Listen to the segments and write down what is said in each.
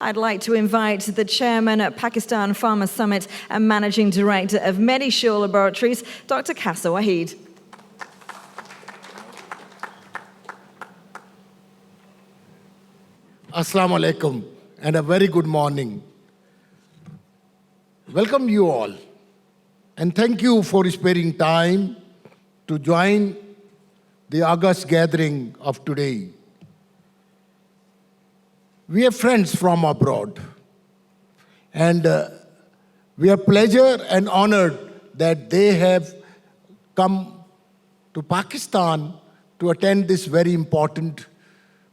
I'd like to invite the chairman at Pakistan Pharma Summit and managing director of Medisure Laboratories, Dr. Kaiser Waheed. Assalamu alaikum and a very good morning. Welcome you all and thank you for sparing time to join the August gathering of today. We have friends from abroad and we are pleasure and honored that they have come to Pakistan to attend this very important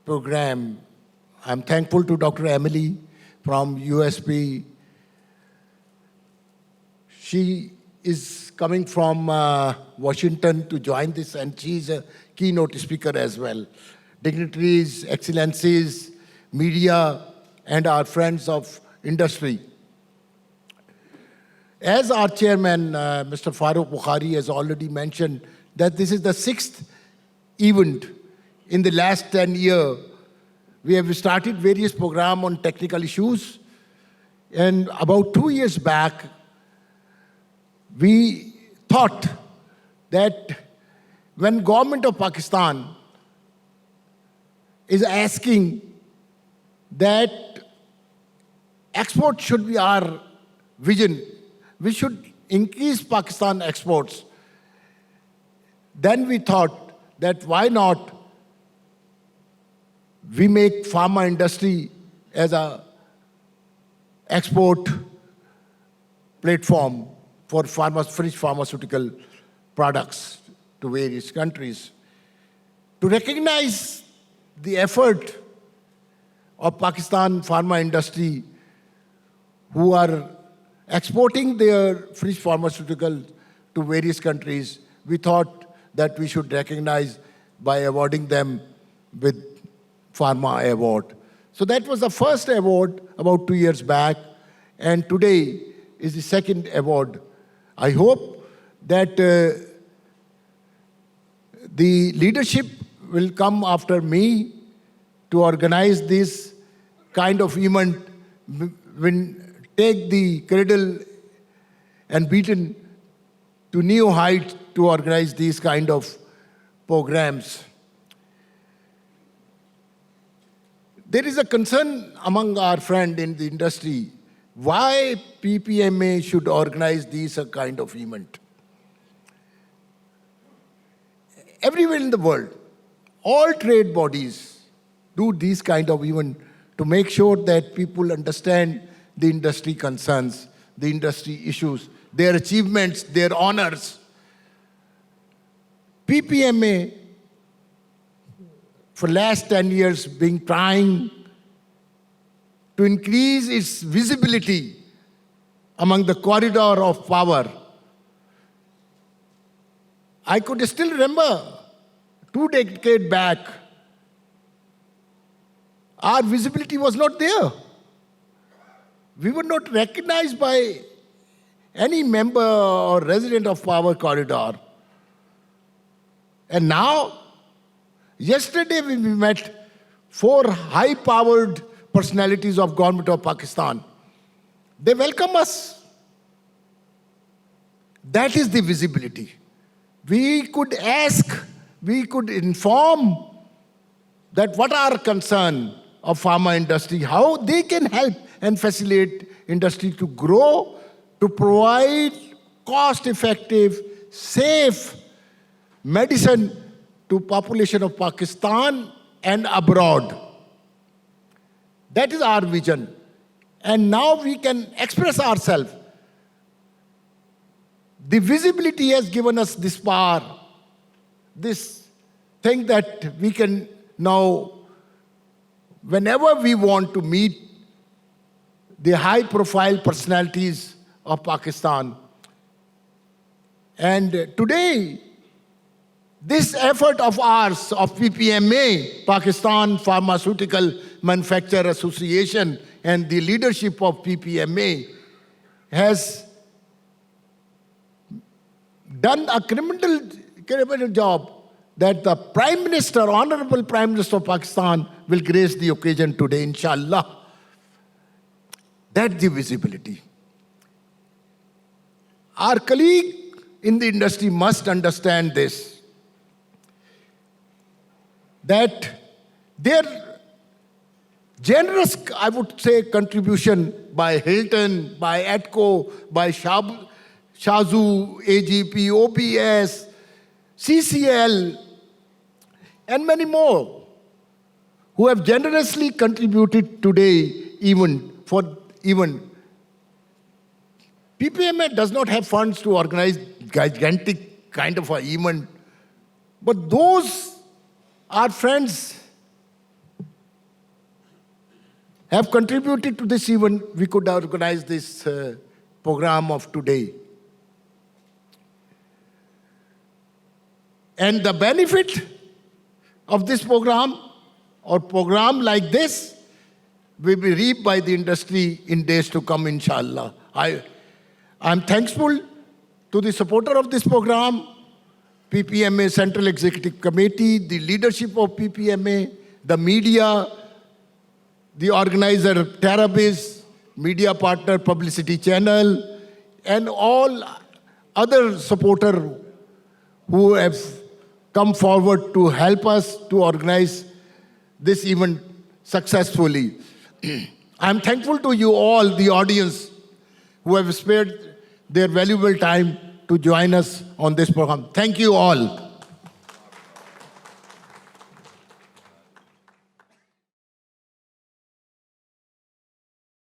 program. I'm thankful to Dr. Emily from USP. She is coming from Washington to join this, and she's a keynote speaker as well. Dignitaries, excellencies, media, and our friends of industry. As our chairman, Mr. Farooq Bukhari, has already mentioned, that this is the 6th event in the last 10 years. We have started various programs on technical issues, and about 2 years back, we thought that when government of Pakistan is asking that export should be our vision, we should increase Pakistan exports, then we thought that why not we make pharma industry as a export platform for finished pharmaceutical products to various countries. To recognize the effort of Pakistan pharma industry who are exporting their finished pharmaceutical to various countries, we thought that we should recognize by awarding them with Pharma Award. So that was the first award about 2 years back, and today is the second award. I hope that the leadership will come after me to organize this kind of event, when take the cradle and beaten to new heights to organize these kind of programs. There is a concern among our friends in the industry why PPMA should organize these kind of event. Everywhere in the world, all trade bodies do these kind of event to make sure that people understand the industry concerns, the industry issues, their achievements, their honors. PPMA, for last 10 years, been trying to increase its visibility among the corridor of power. I could still remember 2 decades back, our visibility was not there. We were not recognized by any member or resident of power corridor. And now, yesterday we met 4 high-powered personalities of government of Pakistan. They welcome us. That is the visibility. We could ask, we could inform that what are concern of pharma industry, how they can help and facilitate industry to grow, to provide cost-effective, safe medicine to population of Pakistan and abroad. That is our vision. And now we can express ourselves. The visibility has given us this power, this thing that we can now, whenever we want to meet the high-profile personalities of Pakistan. And today, this effort of ours, of PPMA, Pakistan Pharmaceutical Manufacturer Association, and the leadership of PPMA has done a criminal job that the Prime Minister, Honorable Prime Minister of Pakistan, will grace the occasion today, inshallah. That's the visibility. Our colleague in the industry must understand this, that their generous, I would say, contribution by Hilton, by Atco, by Shazu, AGP, OPS, CCL, and many more, who have generously contributed today, even PPMA does not have funds to organize gigantic kind of an event, but those our friends have contributed to this event. We could organize this program of today. And the benefit of this program or program like this will be reaped by the industry in days to come, inshallah. I'm thankful to the supporter of this program, PPMA Central Executive Committee, the leadership of PPMA, the media, the organizer, Terabis, media partner, publicity channel, and all other supporters who have come forward to help us to organize this event successfully. I'm thankful to you all, the audience, who have spared their valuable time to join us on this program. Thank you all.